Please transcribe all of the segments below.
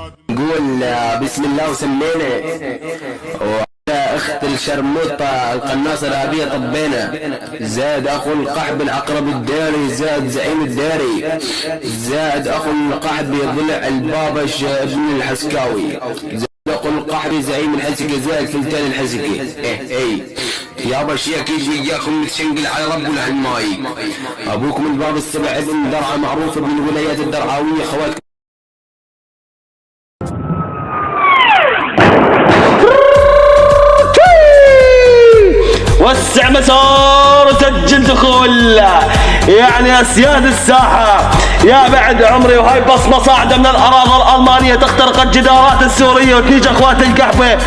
نقول بسم الله وسمينا، وعلى اخت الشرموطة القناصة الابية طبينا، زاد اخو القحب العقرب الداري، زاد زعيم الداري، زاد اخو القحب ضلع البابا ابن الحسكاوي، زاد اخو القحب زعيم الحسكة، زاد فلتان الحسكة. ايه يابا الشيء اكيد وياكم متشنقل على ربنا هالماي. ابوكم الباب السبع ابن درعا معروف ابن الولايات الدرعاوية، خواتكم وسع مسار وسجل دخول يعني اسياد الساحه. يا بعد عمري وهاي بصمه صاعده من الاراضي الالمانيه تخترق الجدارات السوريه وتيجي اخوات القحبه.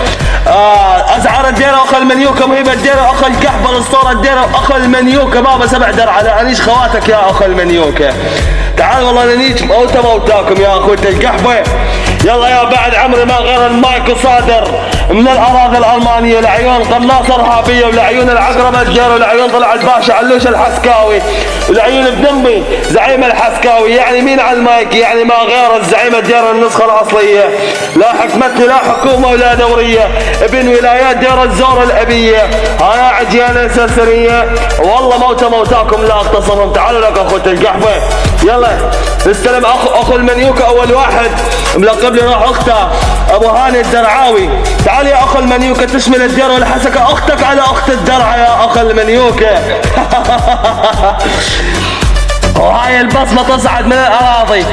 ازعار الديره واخو المنيوكه، مهيبه الديره واخو القحبه، الاسطوره الديره واخو المنيوكه، بابا سبع درعه لا انيش خواتك يا اخو المنيوكه. تعال والله نيج موتاكم يا اخوتي القحبه. يلا يا بعد عمري ما غير المايك صادر من الاراضي الالمانيه لعيون قناص ارهابيه ولعيون العقرب الدير ولعيون طلع الباشا علوش الحسكاوي ولعيون بدمي زعيم الحسكاوي. يعني مين على المايك؟ يعني ما غير الزعيم الدير النسخه الاصليه، لا حكمتني لا حكومه ولا دوريه، ابن ولايات دير الزور الابيه، انا عجيانه سرسريه والله موتاكم لا اختصرهم. تعالوا لك اخوتي القحبه. يلا نستلم اخو المنيوكه اول واحد ملقب لي روح اخته ابو هاني الدرعاوي. تعال يا اخو المنيوكه تشمل الدير والحسكه، اختك على اخت الدرعه يا اخو المنيوكه. وهاي البصمه تصعد من الاراضي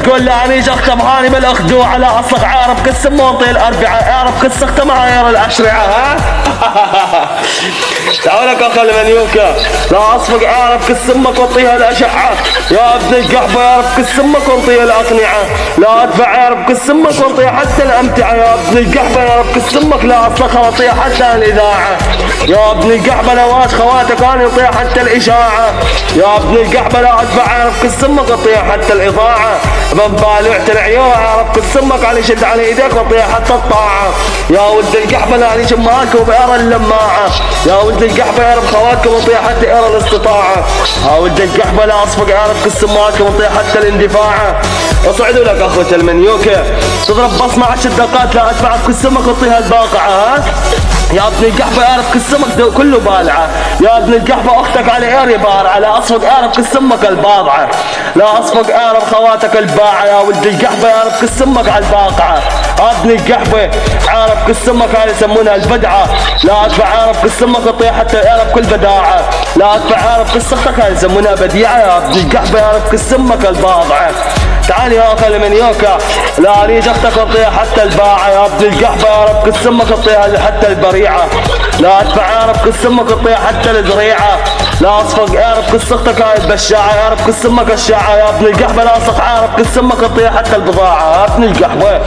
تقول لا انيش اخت ابو هاني بالاخدوع على اصلك عارف كس مونطي الاربعه، اعرف كس اخته معايير الاشرعه. ها تعال لك اخو المنيوكه لا اصفق اعرف كس امك وطيها الاشعه يا ابن القحبه، اعرف كس امك وانطيها الاقنعه، لا ادفع اعرف كس امك وانطيها حتى الامتعه يا ابن القحبه، اعرف كس امك لا اصلك وانطيها حتى الاذاعه يا ابن القحبه، لواش خواتك انا انطيها حتى الاشاعه يا ابن القحبه، لا ادفع اعرف كس امك وانطيها حتى الاضاعه، بنبالعت العيون اعرف كس امك على شد على ايديك وانطيها حتى الطاعه يا ولد القحبه، لا اني شماك وبئر اللماعه يا ولد القحبه، اعرف خواتكم وانطيها حتى اير الاستطاعه يا ولد القحبه، لا اصفق اعرف كس امك وانطيها حتى الاندفاعه. اصعدوا لك اخوتي المنيوكه تضرب بصمه 10 دقات لا ادفع كس امك وانطيها الباقعه. ها يا ابن القحبه اعرف كس امك كله بالعه يا ابن القحبه، اختك على ايري بارعه لا اصفق اعرف كس امك الباضعه، لا اصفق اعرف خواتك الباعه يا ولد القحبه، اعرف كس امك على الباقعه يا ابن القحبه، عارف كس امك هاي يسمونها البدعه، لا ادفع عارف كس امك وطيح حتى اعرف كل بداعه، لا ادفع عارف كس اختك هاي يسمونها بديعه يا ابن القحبه، اعرف كس امك الباضعه. تعال يا اخو المنيوكه لا انيج اختك وطيح حتى الباعه يا ابن القحبه، اعرف كس امك وطيح حتى البريعه، لا ادفع اعرف كس امك وطيح حتى الزريعه، لا اصفق اعرف كس اختك هاي البشاعه، اعرف كس امك الشاعه يا ابن القحبه، لا اصفق اعرف كس امك وطيح حتى البضاعه يا ابن القحبه.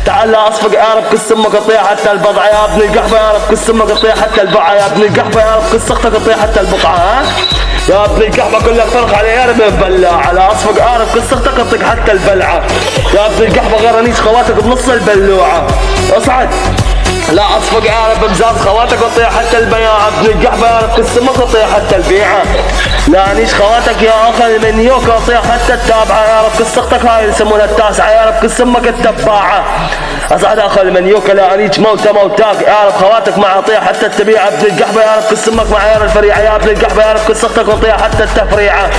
تعال لا اصفق اعرف كس امك وطيح حتى البضعه يا ابن القحبه، اعرف كس امك وطيح حتى البقعه يا ابن القحبه، اعرف كس اختك وطيح حتى البقعه. ها يا ابن القحبه كلك فرق على ارمي ببلاعه، لا اصفق اعرف كس اختك وطيح حتى البلعه يا ابن القحبه، غير انيس خواتك بنص البلوعه. اصعد لا اصفق اعرف بمزاز خواتك وطيح حتى البياعه، ابن القحبه اعرف كس امك وطيح حتى البيعه، لا انيش خواتك يا اخو المنيوكه وطيح حتى التابعه، اعرف كس اختك هاي يسمونها التاسعه، اعرف كس امك التباعه. اصعد اخو المنيوكه لا انيش موتاك، اعرف خواتك مع طيح حتى التبيعه، ابن القحبه اعرف كس امك مع عير الفريعه يا ابن القحبه، اعرف كس اختك وطيح حتى التفريعه.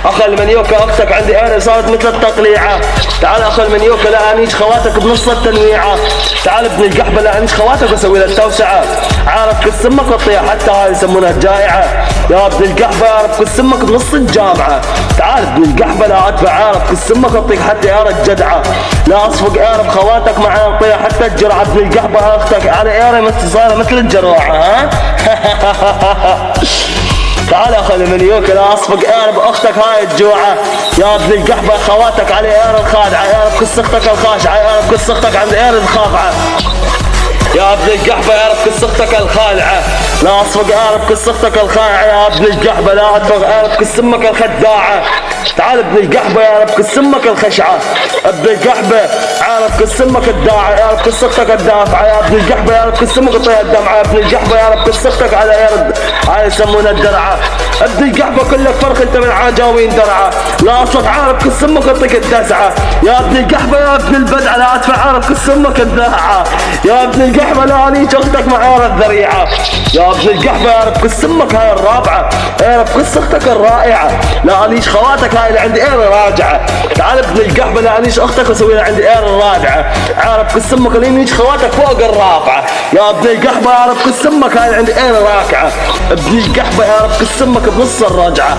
اخو المنيوكه اختك عندي انا صارت مثل التقليعه، تعال اخو المنيوكه لا انيش خواتك بنص التنويعه، تعال ابن القحبه لا انيش خواتك واسوي لها التوسعه، عارف كس امك وطيح حتى هاي يسمونها الجائعه يا ابن القحبه، اعرف كس امك بنص الجامعه، تعال ابن القحبه لا ادفع عارف كس امك وطيح حتى اير الجدعه، لا اصفق اعرف خواتك معايا طيح حتى الجرعه، ابن القحبه اختك على اير صايره مثل الجروعه. ها تعال اخو المنيوكه لا اصفق اعرف اختك هاي الجوعه يا ابن القحبه، خواتك على اير الخادعه، اعرف كس اختك الخاشعه، اعرف كس اختك عند اير الخاضعه يا ابن القحبه، اعرف كس اختك الخالعه، لا اصفق اعرف قصتك الخايعة يا ابن القحبة، لا اصفق اعرف قسمك الخداعة. تعال ابن القحبة يعرف قسمك الخشعة، ابن القحبة عارف قسمك الداعة، يعرف قصتك الدافعة يا ابن القحبة، يعرف قسمك طيها الدمعة يا ابن القحبة، يعرف قصتك على يرد على يسمونها الدرعة. ابن القحبة كلك فرخ انت من عجاوين درعة، لا اصفق عارف قسمك يعطيك الدسعة يا ابن القحبة يا ابن البدعة، لا ادفع عارف قسمك الداعة يا ابن القحبة، لا اني اختك معيار الذريعة يا ابن القحبة، يعرف قسمك هاي الرابعة، يعرف قصتك الرائعة، لا انيش خواتك هاي اللي عندي اير راجعة. تعال ابن القحبة لا انيش اختك واسوي لها عندي اير الراجعة، عارف قسمك اللي انيش خواتك فوق الرافعة يا ابن القحبة، يعرف قسمك هاي اللي عندي اير راكعة. ابن القحبة يعرف قسمك بنص الرجعة،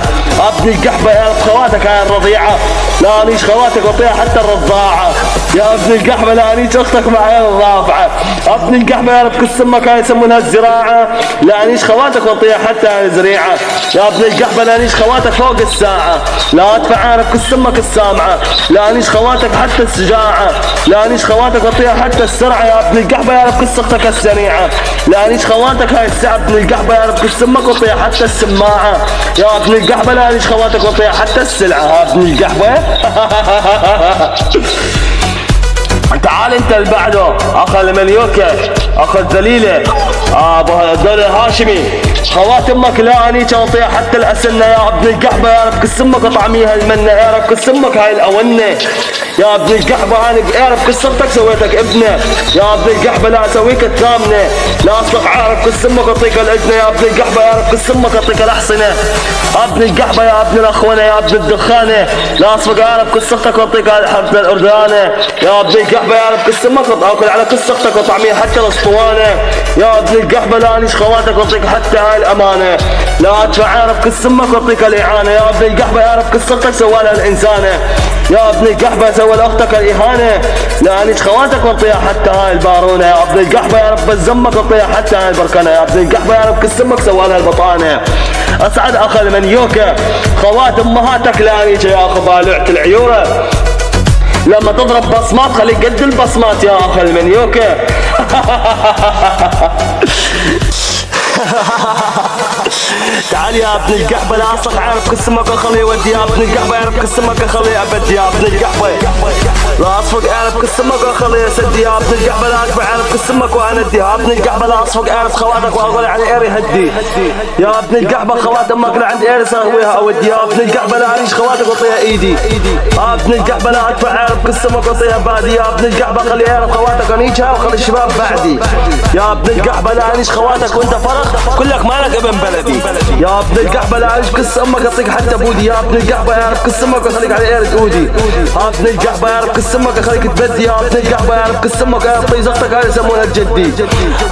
ابن القحبة يعرف خواتك هاي الرضيعة، لا انيش خواتك وطيها حتى الرضاعة يا ابن القحبة، لا انيش اختك مع عيال الرافعة. ابن القحبة يعرف قسمك هاي يسمونها الزراعة، لا انيش خواتك وطيها حتى الزريعة يا ابن القحبة، لا انيش خواتك فوق الساعة، لا ادفع عارف قسمك السامعة، لا انيش خواتك حتى السجاعة، لا انيش خواتك وطيها حتى السرعة يا ابن القحبة، يعرف قصتك السريعة، لا انيش خواتك هاي الساعة. ابن القحبة يعرف قسمك وطيها حتى السماعة يا ابن القحبة، لا انيش خواتك وطيها حتى السلعة يا ابن القحبة. تعال انت اللي بعده، اخ المليوكة، اخ الذليلة، ابو هذول الهاشمي، خوات امك لا اني تعطيها حتى الاسنة يا ابن القحبة، يعرف قسمك طعميها المنة، يعرف قسمك هاي الاونة يا ابن القحبة، انا اعرف قصتك سويتك ابنه يا ابن القحبة، لا اسويك الثامنة، لا اصلك عارف قسمك اعطيك الاجنة يا ابن القحبة، يعرف قسمك اعطيك الاحصنة ابن القحبة يا ابن الاخونة يا ابن الدخانة، لا اصلك عارف قصتك اعطيك الحرب الاردانة يا ابن القحبة، يعرف قسمك اكل على قصتك وطعميها حتى الاسطوانة يا ابن القحبة، لا انيش خواتك اعطيك حتى هاي الامانة، لا ادفع عارف قسمك اعطيك الاعانة يا ابن القحبة، يعرف قصتك سوالها الانسانة يا ابن القحبة، سوى لاختك الاهانة، لا انيش خواتك اعطيها حتى هاي البارونة يا ابن القحبة، يعرف بزمك اعطيها حتى هاي البركنة يا ابن القحبة، يعرف قسمك سوالها البطانة. اسعد اخ المنيوكة، خوات امهاتك لا انيش يا اخ بالعة العيورة، لما تضرب بصمات خليك قد البصمات يا اخ المنيوكة. تعال يا ابن القحبة، لا اصلك عارف قسمك خلي ودي يا ابن القحبة، يعرف قسمك خلي ابد يا ابن القحبة، لا اصفق اعرف قسمك خلي سدي يا ابن القحبة، لا اكبر اعرف قسمك واندي يا ابن القحبة، لا اصفق اعرف خواتك واقول على ايري هدي يا ابن القحبة، خوات امك لا عند ايري ساويها اودي يا ابن القحبة، لا انيش خواتك وطيها ايدي يا ابن القحبة، لا ادفع اعرف قسمك وطيها بادي يا ابن القحبة، خلي اعرف خواتك انيجها وخلي الشباب بعدي يا ابن القحبة، لا انيش خواتك وانت فرق كلك مالك ابن بلدي يا ابن القحبة، لا انيش قص امك اعطيك حتى بودي يا ابن القحبة، يعرف قسمك وخليك على ايري اودي يا ابن القحبة، يعرف قسمك خليك تبدي يا ابن القحبة، يعرف قسمك يعرف طيزختك هاي يسمونها الجدي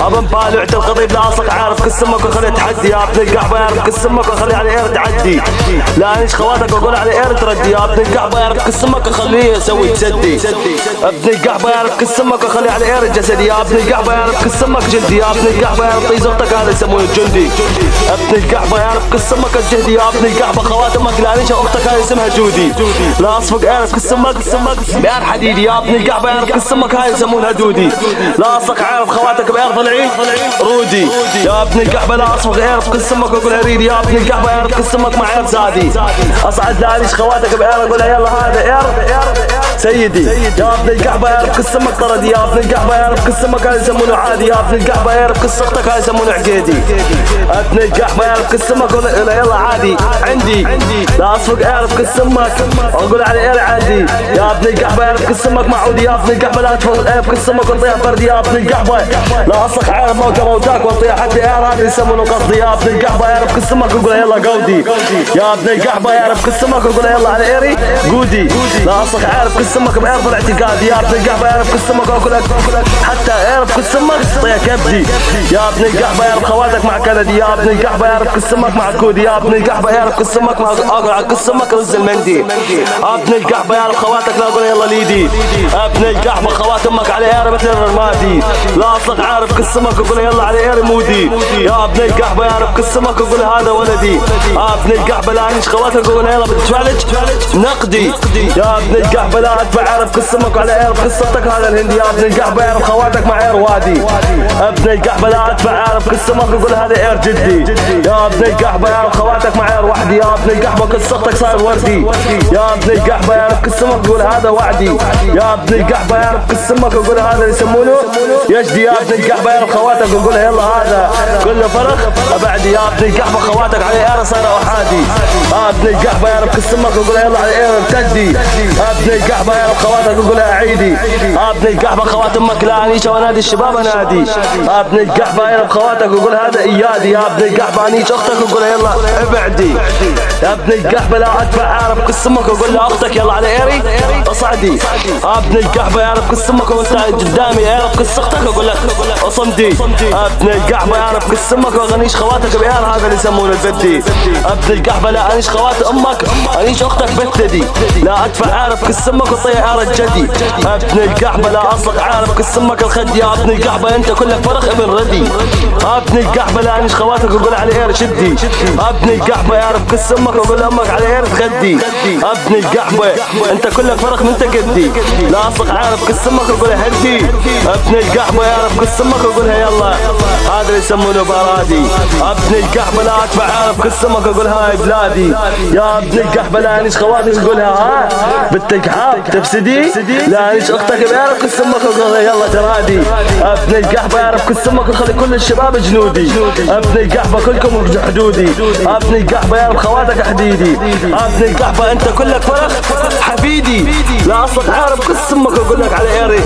ابن بالعة القضيب، لا اصلك عارف قسمك وخلي تحدي يا ابن القحبة، يعرف قسمك وخلي على ايري تعدي، لا انيش خواتك واقول على ايري تردي يا ابن القحبة، يعرف قسمك وخليه يسوي تسدي ابن القحبة، يعرف قسمك وخلي على ايري جسدي يا ابن القحبة، يعرف قسمك جلدي يا ابن القحبة، يعرف طيزختك هذا يسمونه الجندي ابن القحبة، يعرف قسمك الجهدي يا ابن القحبة، خواتمك لا انيش اختك هاي اسمها جودي، لا اصفق اعرف قسمك بأر حديدي يا ابن القحبة، يعرف قسمك هاي يسمونها دودي، لا اصفق عارف خواتك بأر ضلعي رودي يا ابن القحبة، لا اصفق اعرف قسمك واقول اريد يا ابن القحبة، يعرف قسمك مع عرف زادي، اصعد لا انيش خواتك بأر اقول يلا هذا سيدي يا ابن القحبة، يعرف قسمك طردي يا ابن القحبة، يعرف قسمك هاي يسمونه عادي يا ابن القحبة، يعرف قصتك هاي يسمونه عقيدي ابن القحبة، يعرف قسمك يلا عادي عندي، لا اصفق اعرف قسمك واقول على ايري عادي يا ابن القحبة، يعرف قسمك معودي يا ابن القحبة، لا تفضل اعرف قسمك وطيها فردي يا ابن القحبة، لا اصلك عارف موتاك وطيها حتى اير هذا يسمونه قصدي يا ابن القحبة، يعرف قسمك ويقول يلا قودي يا ابن القحبة، يعرف قسمك ويقول يلا على ايري قودي، لا اصلك عارف قسمك بأرض الاعتقادي يا ابن القحبة، يعرف قسمك واكلك حتى يعرف قسمك طيها كبدي يا ابن القحبة، يعرف خواتك مع كندي يا ابن القحبة، يعرف قسمك مع كودي يا ابن القحبة، يعرف قسمك مع اقول على قسمك رز المندي ابن القحبة، يعرف خواتك لا اقول يلا ليدي ابن القحبة، خوات امك على ايري مثل الرمادي، لا اصلك عارف قسمك وقول يلا على ايري مودي يا ابن القحبة، يعرف قسمك وقول هذا ولدي ابن القحبة، لا انيش خواتك وقول يلا بتفعلج نقدي يا ابن القحبة، لا لا ادفع عرب قسمك على عرب قصتك هذا الهندي. يا ابن القحبة يعرف خواتك مع عير وادي. ابن القحبة لا ادفع عرب قسمك يقول هذا عير جدي. يا ابن القحبة يعرف خواتك مع عير وحدي. يا ابن القحبة قصتك صاير وردي. يا ابن القحبة يعرف قسمك يقول هذا وعدي. يا ابن القحبة يعرف قسمك يقول هذا يسمونه يجدي. يا ابن القحبة يعرف خواتك يقول يلا هذا كله فرخ ابعدي. يا ابن القحبة خواتك على عير صار احادي. يا ابن القحبة يعرف قسمك يقول يلا على عير ارتدي. يا ابن القحبة يعرف خواتك يقول عيدي. يا ابن القحبة خوات امك لا انيش وانادي الشباب انادي. يا ابن القحبة يعرف خواتك يقول هذا ايادي. يا ابن القحبة انيش اختك يقول يلا ابعدي. يا ابن القحبة لا ادفع عارف قسمك يقول لها اختك يلا على ايري اصعدي. يا ابن القحبة يعرف قسمك وانت قدامي يعرف قص اختك يقول لك اصمدي. يا ابن القحبة يعرف قسمك واغنيش خواتك بيار هذا اللي يسمونه البدي. يا ابن القحبة لا انيش خوات امك انيش اختك بتدي. لا ادفع عارف قسمك وطيع عارف جدي. يا ابن القحبة لا اصلك عارف قسمك الخدي. يا ابن القحبة انت كلك فرخ ابن ردي. يا ابن القحبة لا انيش خواتك يقول على اير شدي. يا ابن القحبة يعرف قسمك ويقول امك على اير تغدي. يا ابن القحبة انت كلك فرخ من تقدي. لا اصلك عارف قسمك ويقول هدي. يا ابن القحبة يعرف قسمك ويقولها يلا هذا اللي يسمونه بارادي. يا ابن القحبة لا ادفع عارف قسمك ويقول هاي بلادي. يا ابن القحبة لا انيش خواتك يقولها ها بدك حاب تفسدي. لا انيش اختك بيعرف قسمك ويقولها يلا ترادي. يا ابن القحبة يعرف قسمك ويخلي كل الشباب جنودي. يا ابن القحبة كلكم حدودي. يا ابن القحبة يعرف خواتك حديدي. يا ابن القحبة انت كلك فرخ حفيدي. لا اصلك عارف قسمك ويقول لك على ايري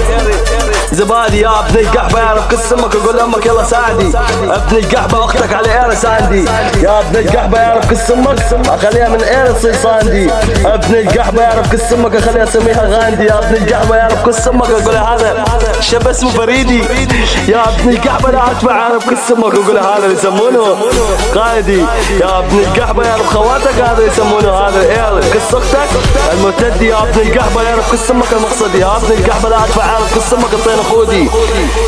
زبادي. يا ابن القحبة يعرف قسمك ويقول لامك يلا ساعدي. ابن القحبة اختك على ايري ساندي. يا ابن القحبة يعرف قسمك اخليها من ايري تصير صاندي. ابن القحبة يعرف قسمك اخليها اسميها غاندي. يا ابن القحبة يعرف قسمك يقول هذا شاب اسمه فريدي. يا ابن القحبة لا ادفع عارف قسمك ويقول هذا اللي يسمونه قائدي. يا ابن القحبة يعرف خواتك هذا يسمونه هذا ايري قصتك المرتدي. يا ابن القحبة يعرف قسمك المقصدي. يا ابن القحبة لا ادفع عارف قسمك الطين خودي.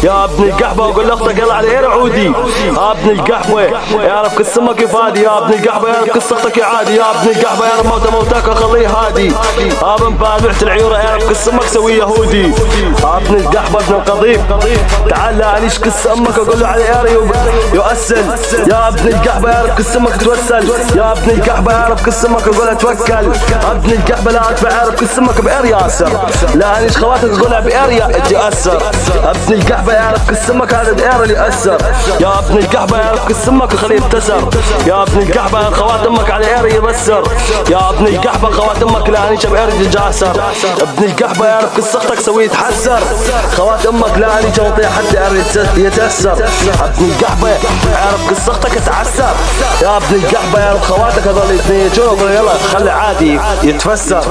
يا ابن القحبة وقول لاختك يلا على اير عودي. يا ابن القحبة يعرف قسمك يفادي. يا ابن القحبة يعرف قصتك عادي. يا ابن القحبة يعرف موتك وخليه هادي. يا ابن بعت العيورة يعرف قسمك سوي يهودي. يا ابن القحبة ابن القضيب تعال لا انيش قس امك اقول له على اير يؤسل. يا ابن القحبة يعرف قسمك توسل. يا ابن القحبة يعرف قسمك اقول توكل. يا ابن القحبة لا ادفع يعرف قسمك باير ياسر. لا انيش خواتك اقولها باير يأسر. ابن القحبة يعرف قسمك هذا بإير اللي يأثر. يا ابن القحبة يعرف قسمك وخليه يبتسر. يا ابن القحبة خوات امك على إير يبسر. يا ابن القحبة خوات امك لا انيش بإير يجاسر. ابن القحبة يعرف قصتك سوي يتحسر. خوات امك لا انيش وطيح حتى إير يتأثر. ابن القحبة يعرف قصتك يتعسر. يا ابن القحبة يعرف خواتك هذول الاثنين يجون يقولوا يلا خلي عادي يتفسر.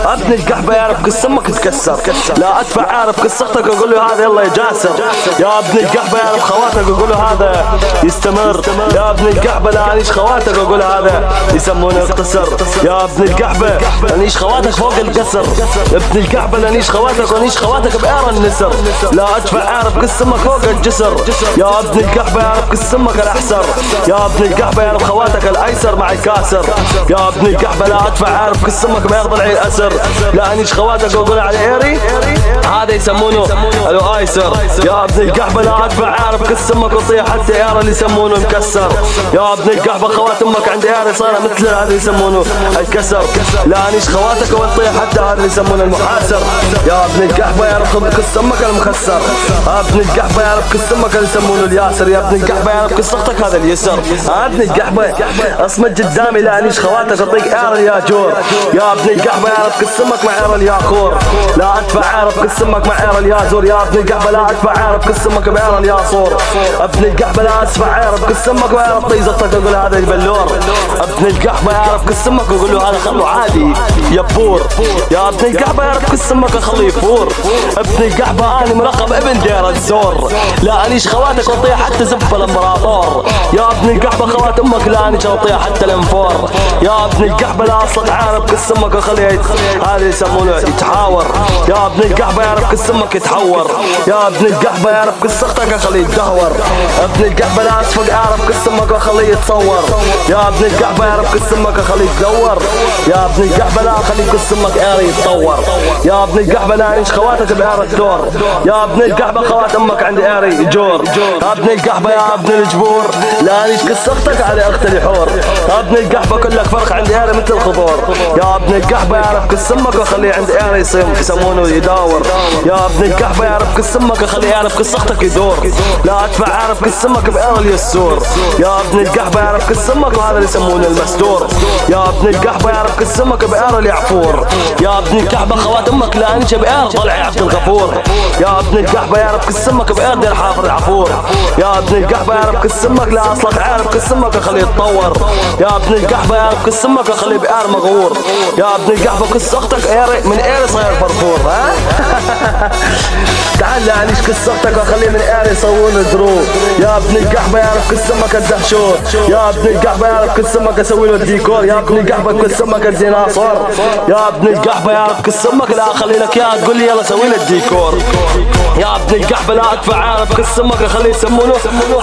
ابن القحبة يعرف قسمك يتكسر. لا ادفع عارف قصتك اقول له هذا يلا يجاسر. يا ابن القحبة يعرف خواتك يقول له هذا يستمر. يا ابن القحبة لا انيش خواتك اقول هذا يسمونه يقتصر. يا ابن القحبة انيش خواتك فوق القصر. ابن القحبة لا انيش خواتك وانيش خواتك بإير النسر. لا ادفع عارف قسمك فوق الجسر. يا ابن القحبة يعرف قسمك الاحسر. يا ابن القحبة يعرف خواتك الايسر مع الكاسر. يا ابن القحبة لا ادفع عارف قسمك ما يقبل عليه الاسر. لا انيش خواتك اقول على ايري هذا يسمونه الايسر. يا ابن القحبة لا ادفع عارف قسمك وطيح حتى اير اللي يسمونه مكسر. يا ابن القحبة خوات امك عند اير صار مثل هذا يسمونه الكسر. لا انيش خواتك وطيح حتى هذا اللي يسمونه المحاسر. يا ابن القحبة يعرف قسمك المخسر. يا ابن القحبة يعرف قسمك اللي يسمونه الياسر. يا ابن القحبة يعرف قصتك هذا اليسر. يا ابن القحبة اصمت قدامي لا انيش خواتك اطيق اير يا جور. يا ابن القحبة يعرف قسمك مع اير الياخور. لا ادفع عارف قسمك مع اير اليازور. يا ابن القحبة لا ادفع عارف قسمك باير الياصور. ابن القحبة لا ادفع عارف قسمك باير طيزتك اقول هذا البلور. ابن القحبة يعرف قسمك ويقول له هذا خلو عادي يبور. يا ابن القحبة يعرف قسمك خليه يفور. ابن القحبة انا ملقب ابن دير الزور. لا انيش خواتك وطيح حتى زب الامبراطور. يا ابن القحبة خوات امك لا انيش وطيح حتى الانفور. يا ابن القحبة لا اصلك عارف قسمك وخليه هذا يسمونه يتحاور. يا ابن القحبة يعرف قسمك يتحور. يا ابن القحبة يعرف قصتك اخليه يتدهور. ابن القحبة لا اسفق اعرف قسمك واخليه يتصور. يا ابن القحبة يعرف قسمك اخليه يتدور. يا ابن القحبة لا اخلي قسمك اعرف يتطور. يا ابن القحبة لا انش خواتك بأعرف الدور. يا ابن القحبة خوات امك عندي اعرف يجور. يا ابن القحبة يا ابن الجبور لا انش قصتك على اخت الحور. يا ابن القحبة كلك فرخ عندي اعرف مثل الخضور. يا ابن القحبة يعرف قسمك واخليه عندي اعرف يسمونه يداور. يا ابن القحبة يعرف قسمك اخليه يعرف قصتك يدور. لا ادفع عارف قسمك بأرل يسور. يا ابن القحبة يعرف قسمك وهذا اللي يسمونه المستور. يا ابن القحبة يعرف قسمك بأرل يعفور. يا ابن القحبة خوات امك لا انش بأرل طلع يا عبد الغفور. يا ابن القحبة يعرف قسمك بأرل الحافظ العفور. يا ابن القحبة يعرف قسمك لا اصلك عارف قسمك اخليه يتطور. يا ابن القحبة يعرف قسمك اخليه بأرل مغور. يا ابن القحبة قصتك من ايري صاير فرفور. ها تعال لا انش قصتك واخليه من ايري يصورون دروب. يا ابن القحبة يعرف قسمك الدهشور. يا ابن القحبة يعرف قسمك اسوي له الديكور. يا ابن القحبة قسمك الديناصور. يا ابن القحبة يعرف قسمك لا اخلي لك اياه تقول لي يلا سوي له الديكور. يا ابن القحبة لا ادفع عارف قسمك اخليه يسمونه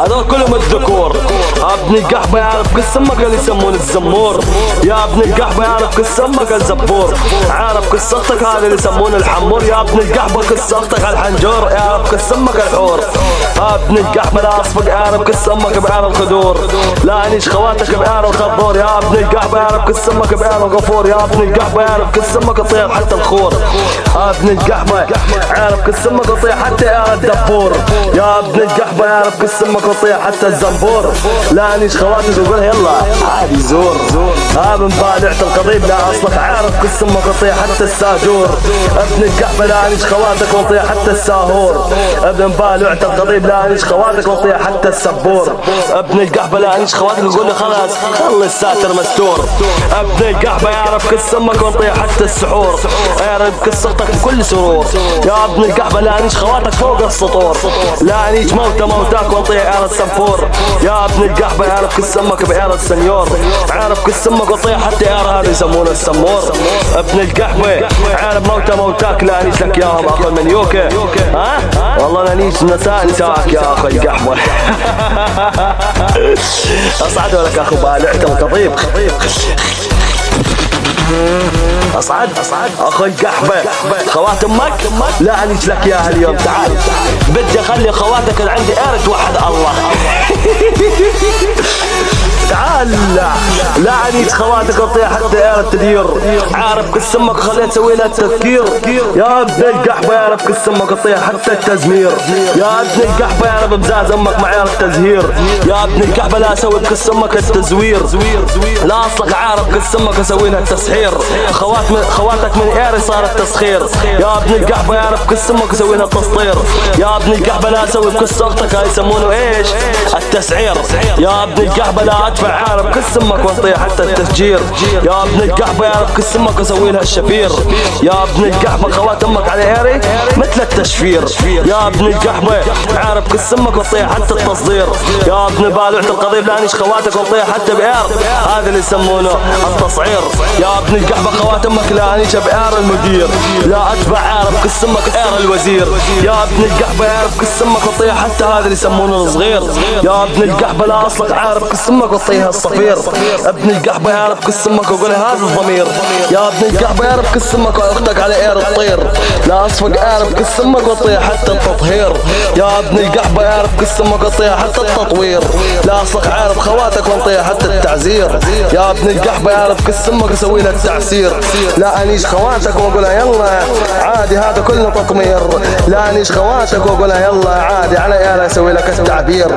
هذول كلهم الذكور. يا ابن القحبة يعرف قسمك اللي يسمونه الزمور. يا ابن القحبة يعرف قسمك الزبور. عارف قصتك هذا اللي يسمونه الحمور. يا ابن القحبة قصتك الحنجور. يعرف قسمك الحور. يا ابن القحبة لا اصفق اعرف قسمك بأعرف الخدور. لا انيش خواتك بأعرف الخضور. يا ابن القحبة يعرف قسمك بأعرف الغفور. يا ابن القحبة يعرف قسمك طير حتى الخور. يا ابن القحبة يعرف قسمك طير حتى اعرف الدبور. يا ابن القحبة يعرف قسمك طير حتى الزنبور. لا انيش خواتك يقولها يلا عادي زور. ها من بالعت القضيب لا اصلك عارف قسمك طير حتى الساجور. ابن القحبة لا انيش خواتك وطير حتى الساهور. ابن بالعت القضيب لا انيش خواتك وطير حتى السبور. ابن القحبة لا انيش خواتك يقول لي خلاص خلي الساتر مستور. ابن القحبة يعرف قسمك ونطيح حتى السحور. يعرف قصتك بكل سرور. يا ابن القحبة لا انيش خواتك فوق السطور. لا انيش موتاك ونطيح اعرف السنفور. يا ابن القحبة يعرف قسمك بأعرف السنيور. عارف قسمك وطيح حتى اعرف هذا يسمونه السمور. ابن القحبة عارف موتاك لا انيش لك ياهم اخو المنيوكة. ها والله لا انيش نساك يا اخو القحبة. اصعد لك اخو بالعت القضيب. اصعد اخو القحبة خوات امك لا انيش لك اياها اليوم. تعال بدي اخلي خواتك اللي عندي ايرت وحد الله. تعال لا انيش خواتك وطيح حتى ايرت تدير. عارف قسمك خليت تسوي لها التذكير. يا ابن القحبة يعرف قسمك وطيح حتى التزمير. يا ابن القحبة يعرف بزاز امك مع عارف تزهير. يا ابن القحبة لا اسوي بقسمك التزوير. لا اصلك عارف قسمك اسوي لها التسحير. خواتك من ايري صار التسخير. يا ابن القحبة يعرف قسمك اسوي لها التسطير. يا ابن القحبة لا اسوي بقصتك هاي يسمونه ايش التسعير. يا ابن القحبة لا ادفع عارف قسمك ونطيح حتى التفجير. يا ابن القحبة يعرف قسمك اسوي لها الشفير. يا ابن القحبة خوات امك على ايري مثل التشفير. يا ابن القحبة عارف قسمك ونطيح حتى التصدير. يا ابن بالعت القضيب لا انيش خواتك ونطيح حتى بأر هذا اللي يسمونه التصعير. يا ابن القحبة خوات امك لا انيش بأر المدير. لا اتبع عارف قسمك اير الوزير. يا ابن القحبة يعرف قسمك وطيح حتى هذا اللي يسمونه الصغير. يا ابن القحبة لا اصلك عارف قسمك وطيها الصفير. ابن القحبة يعرف قسمك وقول هذا الضمير. يا ابن القحبة يعرف قسمك واختك على اير الطير. لا اصفق يعرف قسمك وطيح حتى التطهير. يا ابن القحبة يعرف قسمك وطيح حتى التطوير. لا اصلك عارف خواتك وطيح حتى التعزير. يا ابن القحبة يعرف قسمك اسوي لها التعسير. لا انيش خواتك واقولها يلا عادي هذا كله تطمير. لا انيش خواتك واقولها يلا عادي على اير اسوي لك التعبير.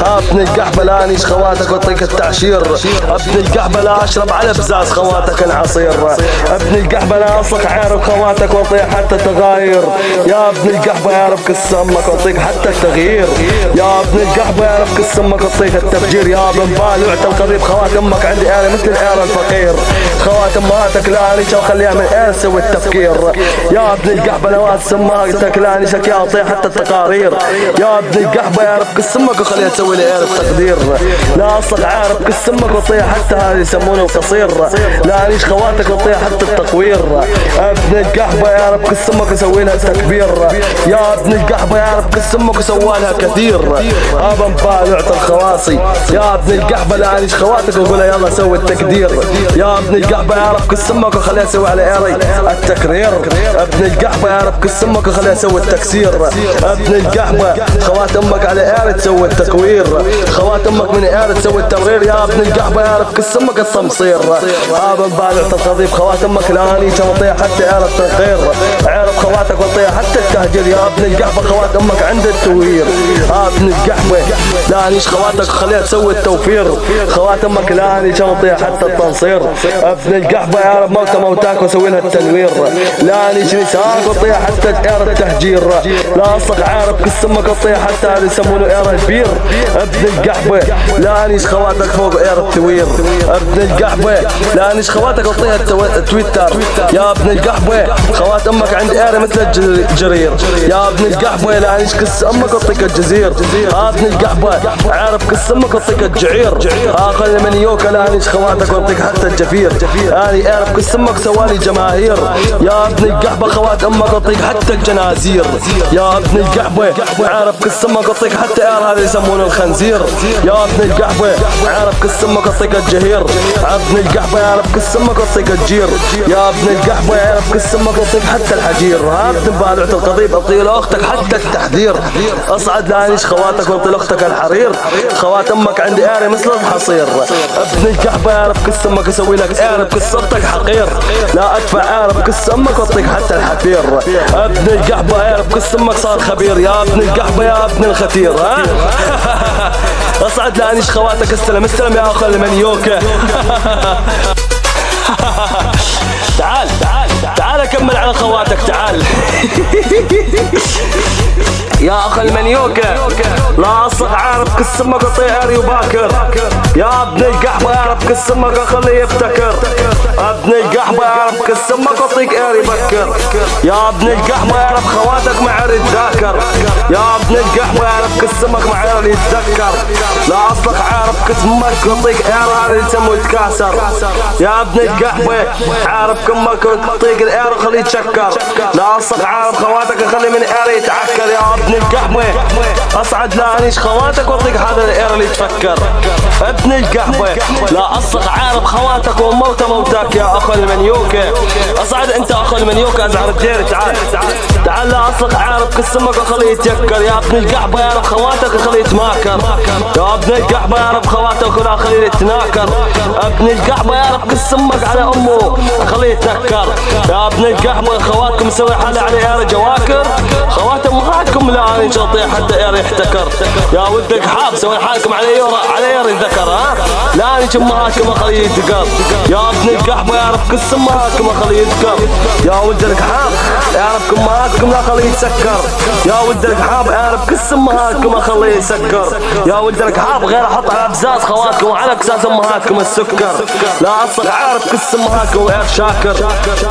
ابن القحبة لا انيش خواتك واطيك التعشير. ابن القحبة لا اشرب على بزاز خواتك العصير. ابن القحبة لا اصلك عارف خواتك واطيح حتى التغاير. يا ابن القحبة يعرف قسمك واطيك حتى التغيير. يا ابن القحبة يعرف قسمك واطيك التفجير. يا ابن بالعت القضيب خوات امك عندي اير مثل اير الفقير. خوات امهاتك لا انيش وخليها من اير سوي التفكير. يا ابن القحبة نواد سماتك لا انيش يا اطيح حتى التقارير. يا ابن القحبة يعرف قسمك وخليها تسوي لي اير التقدير. لا اصلك عارف عارف كل امك وطيح حتى هذه يسمونه القصير. لا انيش خواتك وطيح حتى التقوير. ابن القحبه يا رب كل امك اسوي لها تكبير. يا ابن القحبه يا رب كل امك اسوي لها كثير. ابا مبالع الخواصي يا ابن القحبه. لا انيش خواتك وقول يلا سوي التقدير. يا ابن القحبه يا رب كل امك وخليها اسوي على ايري التكرير. ابن القحبه يا رب كل امك وخليها اسوي التكسير. ابن القحبه خوات امك على ايري تسوي التكوير. خوات امك من ايري تسوي التمرير. يا ابن القحبه يا رب كل امك التمصير. ابا مبالع التقضيب خوات امك لا اني تمطيح حتى ايري التنقير. عرف خواتك وطيح حتى التهجير. يا ابن القحبه خوات امك عند التوير. ابن القحبه لا انيش خواتك خليها تسوي التوفير. خوات امك لا اني تمطيح حتى التنصير. ابن القحبه يا رب موتى موتاك وسوي لها التنوير. لا انيش نساك وطيح حتى اير التهجير. لا اصلك عارف كل امك وطيح حتى هذا يسمونه اير البير. ابن القحبه لا انيش خواتك فوق اير التوير. ابن القحبه لا انيش خواتك وطيح التويتر. يا ابن القحبه خوات امك عند اير مثل الجرير. يا ابن القحبه لا انيش كس امك وطيك الجزير. ابن القحبه عارف كس امك وطيك الجعير. اخذ من يوكا لا انيش خواتك وطيك حتى الجفير. اني اعرف كس امك سوالي جماهير. يا ابن القحبه خوات امك وطيك حتى الجنازير. يا ابن القحبه عارف كس امك وطيك حتى اير هذا يسمونه الخنزير. يا ابن القحبه عارف كس امك وطيك الجهير. ابن القحبه يعرف كس امك وطيك الجير. يا ابن القحبه يعرف كس امك وطيك حتى الحجير. ابن بالعة القضيب اطيل اختك حتى التحذير. اصعد لا انيش خواتك وانطي لاختك الحرير. خوات امك عندي ايري مثل الحصير. ابن القحبه يعرف كس امك اسوي لك ايري بكس اختك حقير. لا ادفع ايري بكس امك واطيك حتى الحفير. ابن القحبه يعرف كس امك صار خبير. يا ابن القحبه يا ابن الختير. اصعد لا انيش خواتك استلم يا اخو المنيوكه. تعال كمل على خواتك تعال. يا اخ المنيوكه لا اصلك عارف كس امك وطير وباكر. يا ابن القحبه يعرف كس امك وخليه يفتكر. ابن القحبه يعرف كس امك وطيك اير يبكر. يا ابن القحبه يعرف خواتك مع عير يتذاكر. يا ابن القحبه يعرف كس امك مع عير يتذكر. لا اصلك عارف كس امك وطيك اير هذا يسموه يتكاسر. يا ابن القحبه عارف كمك وطيك الاير وخليه يتشكر. لا اصلك عارف خواتك وخليه من اير يتعكر. يا ابن القحبه اصعد لا انيش خواتك واطيق هذا الاير اللي تفكر. ابن القحبه لا اصلك عارف خواتك وموتاك يا اخو المنيوكه. اصعد انت اخو المنيوكه ازعر الدير تعال لا اصلك عارف كس امك وخليه يتيكر. يا ابن القحبه يعرف خواتك وخليه يتماكر. يا ابن القحبه يعرف خواتك ولا خليه يتناكر. ابن القحبه يعرف كس امك على امه خليه يتنكر. يا ابن القحبه خواتكم مسوي حالة على اير جواكر. خوات امهاتكم لا اني شطيح حتى اير يحتكر. يا ولد القحاب سوي حالكم على اير الذكر. لا اني امهاتكم خليه يتقر. يا ابن القحبه يعرف كس امهاتكم خليه يتقر. يا ولد القحاب يعرف امهاتكم لا خليه يتسكر. يا ولد القحاب يعرف كس امهاتكم خليه يسكر. يا ولد القحاب غير احط على ابزاز خواتكم وعلى كساس امهاتكم السكر. لا اصلك عارف كس امهاتكم واير شاكر.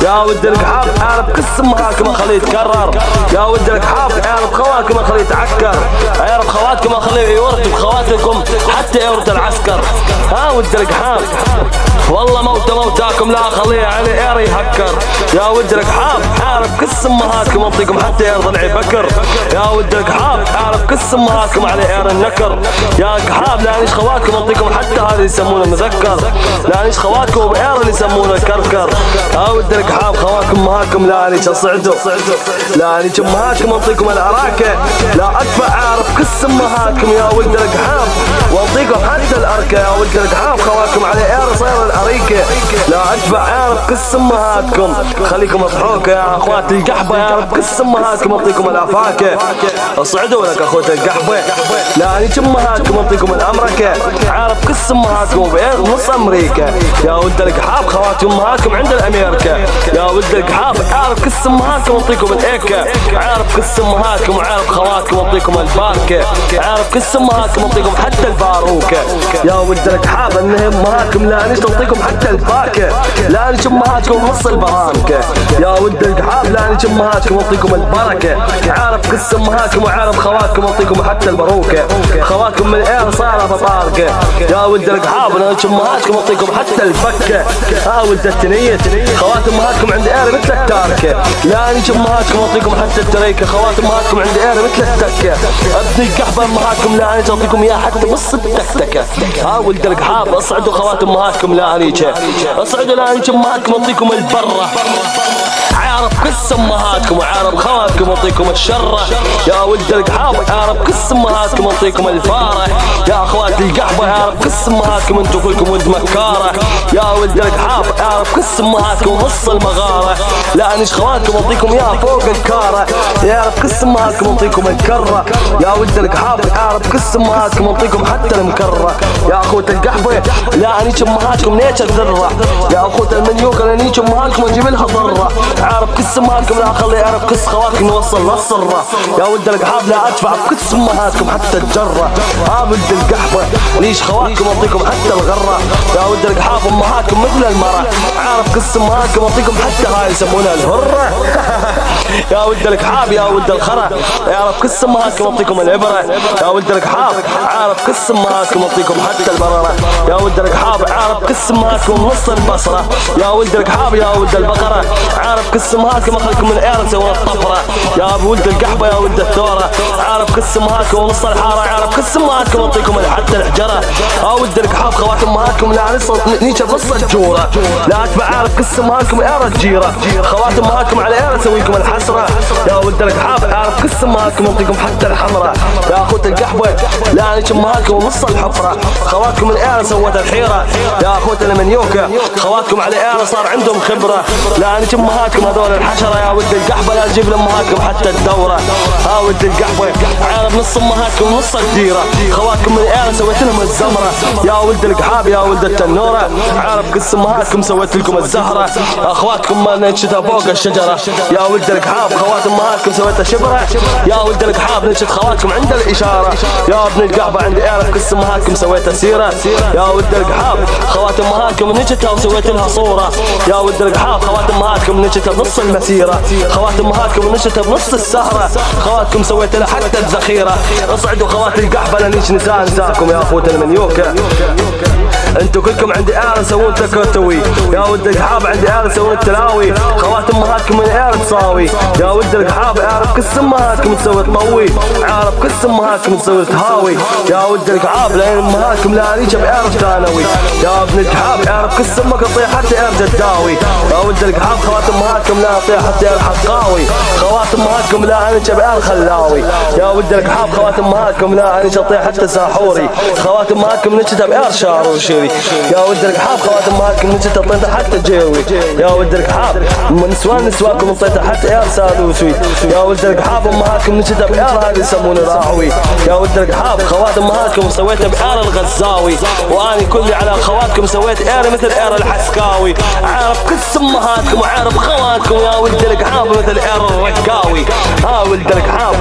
يا ولد القحاب يعرف كس امهاتكم خليه يتكرر. يا ولد القحاب يعرف خواتكم خليه يتعكر. يعرف خواتكم خليه يورد بخواتكم حتى يورد العسكر. ولد القحاب والله موتاكم لا خليه على اير يهكر. يا ولد القحاب عارف كس امهاتكم انطيكم حتى يرضى العبكر. يا ولد القحاب عارف كس امهاتكم على اير النكر. يا قحاب لا انيش خواتكم انطيكم حتى هذا يسمونه مذكر. لا انيش خواتكم باير اللي يسمونه الكركر. يا ولد القحاب خواتكم امهاتكم لا انيش اصعدوا. لا انيش امهاتكم انطيكم العراكه. لا ادفع عارف كس امهاتكم يا ولد القحاب وانطيكم حتى الاركه. يا ولد القحاب خواتكم على اير صاير الاريكه. لا ادفع عارف كس امهاتكم خليكم اضحوكه. يا اخوات القحبه يعرف كس امهاتكم انطيكم الافاكه. اصعدوا لك اخوات القحبه. لا انيش امهاتكم انطيكم الامركه. عارف كس امهاتكم باير نص امريكا. يا ولد القحاب خواتكم امهاتكم عند الامريكا. يا ولد القحاب عارف كس امهاتكم انطيكم الايكا. عارف كس امهاتكم وعارف خواتكم انطيكم الباركه. عارف كس امهاتكم انطيكم حتى باروكة. يا ولد الكحاب ان امهاتكم لا اني تعطيكم حتى الفاكهة، لا اني امهاتكم نص البرامكة. يا ولد الكحاب لا اني امهاتكم اعطيكم البركة، عارف قص امهاتكم وعارف خواتكم اعطيكم حتى البروكة. خواتكم من الاير صايرة بطاركة. يا ولد الكحاب انا امهاتكم اعطيكم حتى الفكة. ها ولد التنيت خوات امهاتكم عند اير مثل التاركة، لا اني امهاتكم اعطيكم حتى التريكة. خوات امهاتكم عند اير مثل التكة. ابني القحبة امهاتكم لا اني تعطيكم اياه حتى نص التكتكة. ها ولد الكحاب اصعدوا خوات امهاتكم لا انيكه، اصعدوا لا اني امهاتكم اعطيكم البرة. عارف قص امهاتكم وعارف خواتكم اعطيكم الشرة. يا ولد القحاب عارف قص امهاتكم اعطيكم الفارة. يا اخوات القحبة عارف قص امهاتكم انتو كلكم ولد مكارة. يا ولد القحاب عارف قص امهاتكم نص المغارة، لا انيش خواتكم اعطيكم يا فوق الكارة. يعرف قص امهاتكم اعطيكم الكرة. يا ولد القحاب عارف قص امهاتكم اعطيكم حتى المكرة. يا اخوت القحبة لا انيش امهاتكم نيتش الذرة. يا اخوت المنيوكة لا انيش امهاتكم اجيب لها ضرة. عارف قص امهاتكم لا اخلي اعرف قص خواتكم نوصل للصرة. يا ولد القحاب لا ادفع بقص امهاتكم حتى الجرة. ها ولد القحبة ليش خواتكم اعطيكم حتى الغرة. يا ولد القحاب امهاتكم مثل المرة، عارف قص امهاتكم اعطيكم حتى هاي يسمونها الهرة. يا ولد القحاب يا ولد الخرا يعرف قص امهاتكم اعطيكم العبرة. يا ولد القحاب عارف قص امهاتكم اعطيكم حتى البررة. يا ولد القحاب عارف قص امهاتكم نص البصرة. يا ولد القحاب يا ولد البقرة عارف قص امهاتكم اخلكم من ايرس والطفرة. يا ابو ولد القحبة يا ولد الثورة عارف قص امهاتكم ونص الحارة. عارف قص امهاتكم اعطيكم حتى الحجرة. يا ولد القحاب خوات امهاتكم لا نيجي نص الجورة، لا اتبع عارف قص امهاتكم ايرس جيرة. خوات امهاتكم على ايرس اسويكم الحسرة. يا ولد القحاب عارف قص امهاتكم اعطيكم حتى الحمرة. يا اخوت القحبة لا نيجي امهاتكم ونص الحفرة. خواتكم من ايرس سوت الحيرة. يا اخوت المنيوكة خواتكم على ايرس صار عندهم خبرة، لا نيجي امهاتكم هذول الحشرة. يا ولد القحبة لا تجيب لامهاتكم حتى الدورة. ها ولد القحبة عارف نص امهاتكم نص الديرة. خواتكم من ايرس سويت لهم الزمرة. يا ولد القحاب يا ولد التنورة عارف قص امهاتكم سويت لكم الزهرة. اخواتكم ما نشتها فوق الشجرة. يا ولد القحاب خوات امهاتكم سويتها شبرة. يا ولد القحاب نشت خواتكم عند الاشارة. يا ابن القحبة عندي اعرف قص امهاتكم سويتها سيرة. يا ولد القحاب خوات امهاتكم نشتها وسويت لها صورة. يا ولد القحاب خوات امهاتكم نشتها بنص المسيرة. خوات امهاتكم نشتها بنص السهرة. خواتكم سويت لها حتى الذخيرة. اصعدوا خوات القحبة لنيش نساكم يا اخوت المنيوكة. انتو كلكم عندي اعلى سوون تكوتوي. يا ولد القحاب عندي اعلى سوون التلاوي. خوات امهاتكم من اعلى تساوي. يا ولد القحاب اعرف قص امهاتكم تسوي تطوي، عارف قص امهاتكم تسوي تهاوي. يا ولد القحاب لان امهاتكم لا ريجه بعرف ثانوي. يا ابن القحاب اعرف قص امك تطيح حتى ارجع تداوي. يا ولد القحاب خوات امهاتكم لا تطيح حتى الحقاوي. خوات امهاتكم لا انجا بعرف خلاوي. يا ولد القحاب خوات امهاتكم لا انجا تطيح حتى ساحوري. خوات امهاتكم نجتها بعرف شاروشي. يا ولد القحاب خوات امهاتكم نجتها طيتها حتى جيوي. يا ولد القحاب من نسواكم طيتها حتى اير سالوسوي. يا ولد القحاب امهاتكم نجتها باير هذا يسمونه راعوي. يا ولد القحاب خوات امهاتكم سويتها باير الغزاوي، واني كلي على خواتكم سويت اير مثل اير الحسكاوي. عارف قص امهاتكم وعارف خواتكم يا ولد القحاب مثل اير الركاوي. ها ولد القحاب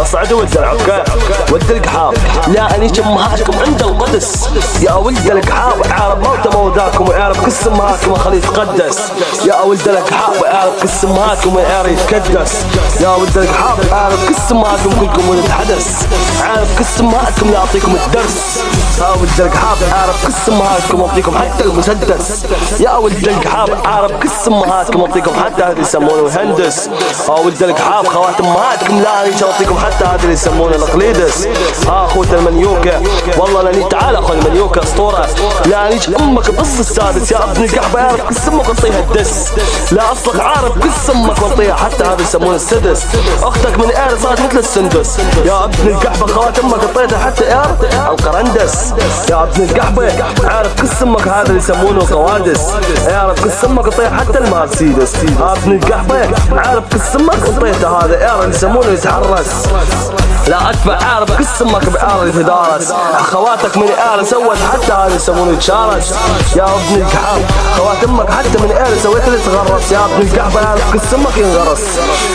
اصعدوا ولد العكا. ولد القحاب لا انيش امهاتكم عند القدس. يا ولد القحاب عارف موت موذاكم وعارف قص امهاتكم وخلي يتقدس. يا ولد القحاب عارف قص امهاتكم وعارف يتكدس. يا ولد القحاب عارف قص امهاتكم كلكم ولد حدث. عارف قص امهاتكم يعطيكم الدرس. يا ولد القحاب عارف قص امهاتكم يعطيكم حتى المسدس. يا ولد القحاب عارف قص امهاتكم يعطيكم حتى هذا يسمونه الهندس. يا ولد القحاب خوات امهاتكم لا اني يعطيكم حتى هذا اللي يسمونه القليدس. ها اخوت المنيوكة والله لاني تعال اخو المنيوكة اسطورة. لا انيش امك بص السادس. يا ابن القحبة يعرف قص امك وطيها الدس. لا اصلك عارف قص امك وطيها حتى هذا يسمونه السدس. اختك من اير صارت مثل السندس. يا ابن القحبة خوات امك طيتها حتى اير القرندس. يا ابن القحبة عارف قص امك هذا اللي يسمونه القوادس. يعرف قص امك وطيها حتى المرسيدس. يا ابن القحبة عارف قص امك وطيتها هذا اير اللي يسمونه يتحرس. لا ادفع عارف كس امك بعار يتدارس. خواتك من اير سوت حتى هذا يسمونه يتشارس. يا ابن القحاب خوات امك حتى من اير سويت اللي تغرس. يا ابن القحبه يعرف كس امك ينغرس.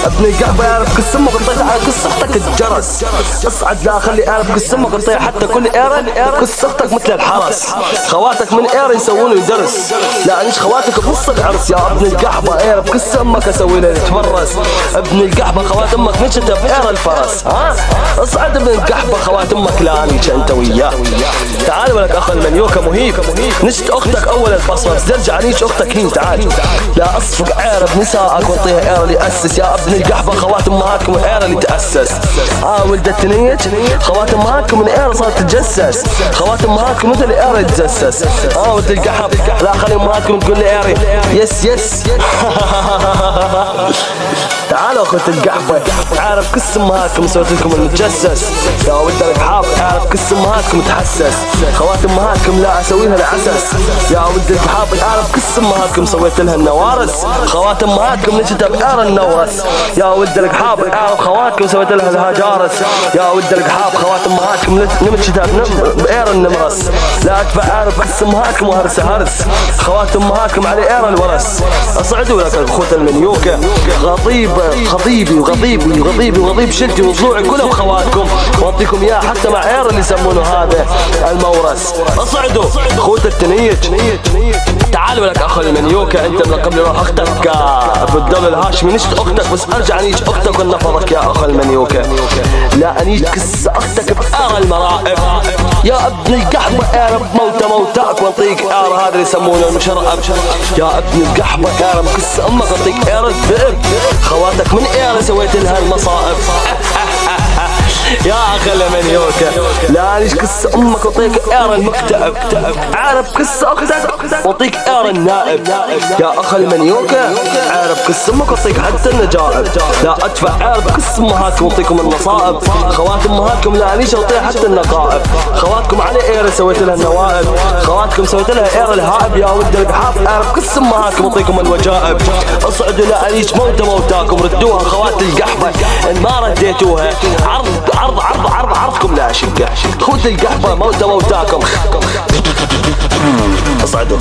ابن القحبه يعرف كس امك طيح على قصتك الجرس. اصعد لا خلي اعرف كس امك طيح حتى كل اير قصتك مثل الحرس. خواتك من اير يسوونه يدرس. لا انيش خواتك بنص العرس. يا ابن القحبه اير بكس امك اسوي له يتفرس. ابن القحبه خوات امك نشت باير الفرس. ها اصعد ابن القحبه خوات امك لا انيش انت وياه. تعال ولك اخ المنيوكه مهيب. نشت اختك اول البصره ترجع انيش اختك هين. تعال لا اصفق عير بنسائك وانطيها اير اللي اسس. يا ابن القحبه خوات امهاتكم اير اللي تاسس. ولدت تنيج خوات امهاتكم من اير صارت تتجسس. خوات امهاتكم مثل اير يتجسس. ولد القحب لا خلي امهاتكم تقول لي ايري يس يس. تعالوا اخوة القحبة عارف كس امهاتكم سويت لكم المتجسس. يا ولد القحاب عارف كس امهاتكم تحسس. خوات امهاتكم لا اسوي لها العسس. يا ولد القحاب عارف كس امهاتكم سويت لها النوارس. خوات امهاتكم نجتها بئر النورس. يا ولد القحاب عارف خواتكم سويت لها الهجارس. يا ولد القحاب خوات امهاتكم نجتها بئر النمرس. لا ادفع عارف كس امهاتكم وهرس هرس. خوات امهاتكم على اير الورس. اصعدوا لك اخوة المنيوكة خطيبي وغضيب شلتي وضلوعي كلهم خواتكم واعطيكم اياه حتى مع عير اللي يسمونه هذا المورس. اصعدوا اخوة التنيج. تعالوا لك اخو المنيوكة انت من قبل روح اختك في الدولة الهاشمي نشت اختك بس ارجع انيج اختك ونفضك يا اخو المنيوكة. لا انيج كس اختك بآر المرائب. يا ابن القحبة اعرب موتاك وانطيك اير هذا اللي يسمونه المشرب. يا ابن القحبة اعرب كس امك وانطيك اير الذئب. خواتك من اير سويت لها المصائب. يا اخي المنيوكة لا ليش كس امك وطيك اير المكتئب. عارف كس اختك وطيك اير النائب. يا اخي المنيوكة عارف كس امك وطيك حتى النجائب. لا ادفع عارف كس امهاتكم وطيكم المصائب. خوات امهاتكم لا ليش اطيح حتى النقائب. خواتكم على اير سويت لها النوائب. خواتكم سويت لها اير الهائب. يا ولد القحاب عارف كس امهاتكم وطيكم الوجائب. اصعدوا لا ليش موتاكم ردوها خوات القحبة ان ما رديتوها. عرضكم لا شقة. خذ القحبة موتاكم. اصعدوا